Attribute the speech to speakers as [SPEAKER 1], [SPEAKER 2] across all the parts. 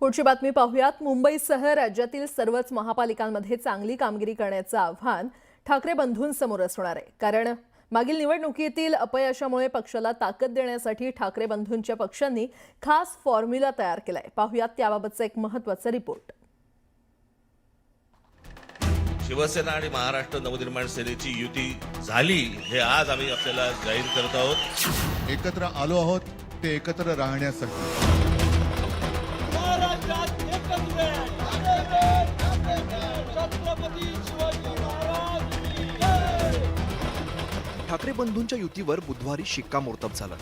[SPEAKER 1] पुढची बातमी पाहूयात। मुंबईसह राज्यातील सर्वच महापालिकांमध्ये चांगली कामगिरी करण्याचं आव्हान ठाकरे बंधूंसमोर असणार आहे। कारण मागील निवडणुकीतील अपयशामुळे पक्षाला ताकद देण्यासाठी ठाकरे बंधूंच्या पक्षांनी खास फॉर्म्युला तयार केलाय। पाहूयात त्याबाबतचा एक महत्त्वाचा रिपोर्ट।
[SPEAKER 2] शिवसेना आणि महाराष्ट्र नवनिर्माण सेनेची युती झाली हे आज आम्ही आपल्याला जाहीर करत आहोत।
[SPEAKER 3] एकत्र आलो आहोत ते एकत्र राहण्यासाठी।
[SPEAKER 4] ठाकरे बंधूंच्या युतीवर बुधवारी शिक्कामोर्तब झालं।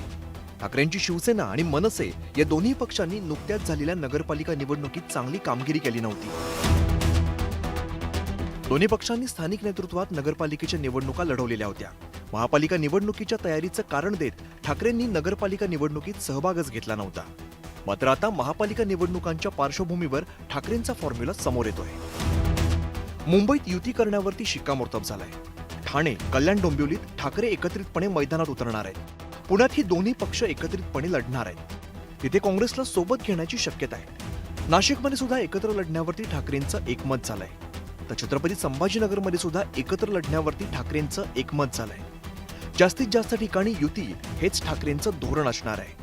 [SPEAKER 4] ठाकरेंची शिवसेना आणि मनसे या दोन्ही पक्षांनी नुकत्याच झालेल्या नगरपालिका निवडणुकीत चांगली कामगिरी केली नव्हती। दोन्ही पक्षांनी स्थानिक नेतृत्वात नगरपालिकेच्या निवडणुका लढवलेल्या होत्या। महापालिका निवडणुकीच्या तयारीचं कारण देत ठाकरेंनी नगरपालिका निवडणुकीत सहभागच घेतला नव्हता। मात्र आता महापालिका निवडणुकांच्या पार्श्वभूमीवर ठाकरेंचा फॉर्म्युला समोर येतोय। मुंबईत युती करण्यावरती शिक्कामोर्तब झालाय। ठाणे, कल्याण, डोंबिवलीत ठाकरे एकत्रितपणे मैदानात उतरणार आहेत। पुण्यात ही दोन्ही पक्ष एकत्रितपणे लढणार आहेत। तिथे काँग्रेसला सोबत घेण्याची शक्यता आहे। नाशिकमध्ये सुद्धा एकत्र लढण्यावरती ठाकरेंचं एकमत झालंय। तर छत्रपती संभाजीनगरमध्ये सुद्धा एकत्र लढण्यावरती ठाकरेंचं एकमत झालंय। जास्तीत जास्त ठिकाणी युती हेच ठाकरेंचं धोरण असणार आहे।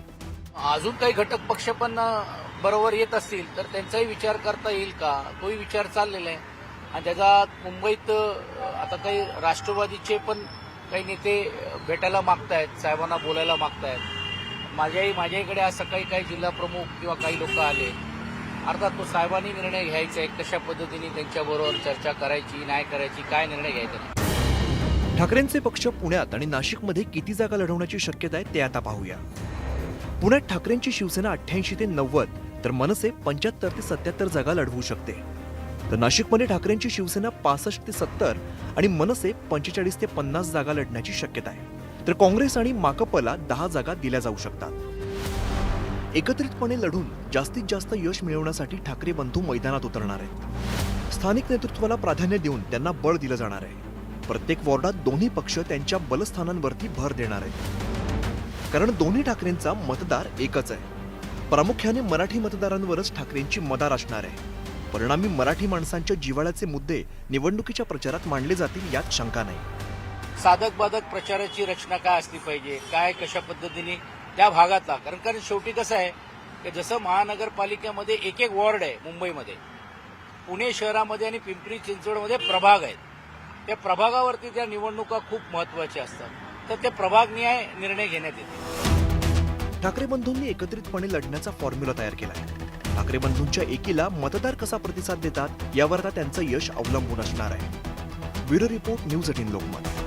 [SPEAKER 5] अजून काही घटक पक्ष पण बरोबर येत असतील तर त्यांचाही विचार करता येईल का, तोही विचार चाललेला आहे। आणि त्याचा मुंबईत आता काही राष्ट्रवादीचे पण काही नेते भेटायला मागतायत, साहेबांना बोलायला मागतायत। माझ्याकडे आज सकाळी काही जिल्हा प्रमुख किंवा काही लोक आले। अर्थात तो साहेबांनी निर्णय घ्यायचा आहे, कशा पद्धतीने त्यांच्याबरोबर चर्चा करायची नाही करायची, काय निर्णय घ्यायचा।
[SPEAKER 4] ठाकरेंचे पक्ष पुण्यात आणि नाशिकमध्ये किती जागा लढवण्याची शक्यता आहे ते आता पाहूया। पुण्यात ठाकरेंची शिवसेना 88 ते 90 तर मनसे 75 ते 77 जागा लढवू शकते। तर नाशिकमध्ये ठाकरेंची शिवसेना 65 ते 70 आणि मनसे 45 ते 50 जागा लढण्याची शक्यता आहे। तर काँग्रेस आणि माकपला 10 जागा दिल्या जाऊ शकतात। एकत्रितपणे लढून जास्तीत जास्त यश मिळवण्यासाठी ठाकरे बंधू मैदानात उतरणार आहेत। स्थानिक नेतृत्वाला प्राधान्य देऊन त्यांना बळ दिलं जाणार आहे। प्रत्येक वॉर्डात दोन्ही पक्ष त्यांच्या बलस्थानांवरती भर देणार आहेत। कारण दोन्ही ठाकरेंचा मतदार एकच आहे। प्रामुख्याने मराठी मतदारांवरच ठाकरेंची मदार असणार आहे। परिणामी मराठी माणसांच्या जिव्हाळ्याचे मुद्दे निवडणुकीच्या प्रचारात मांडले जातील यात शंका नाही।
[SPEAKER 5] साधक बाधक प्रचाराची रचना काय असली पाहिजे, काय कशा पद्धतीने त्या भागातला, कारण शेवटी कसं आहे की जसं महानगरपालिकेमध्ये एक एक वॉर्ड आहे मुंबईमध्ये, पुणे शहरामध्ये आणि पिंपरी चिंचवडमध्ये प्रभाग आहेत। त्या प्रभागावरती त्या निवडणुका खूप महत्वाच्या असतात। तर ते प्रभागनिहाय निर्णय घेण्यात येतील।
[SPEAKER 4] ठाकरे बंधूंनी एकत्रितपणे लढण्याचा फॉर्म्युला तयार केला आहे। ठाकरे बंधूंच्या एकीला मतदार कसा प्रतिसाद देतात यावर आता त्यांचं यश अवलंबून असणार आहे। Bureau report, news 18 Lokmat.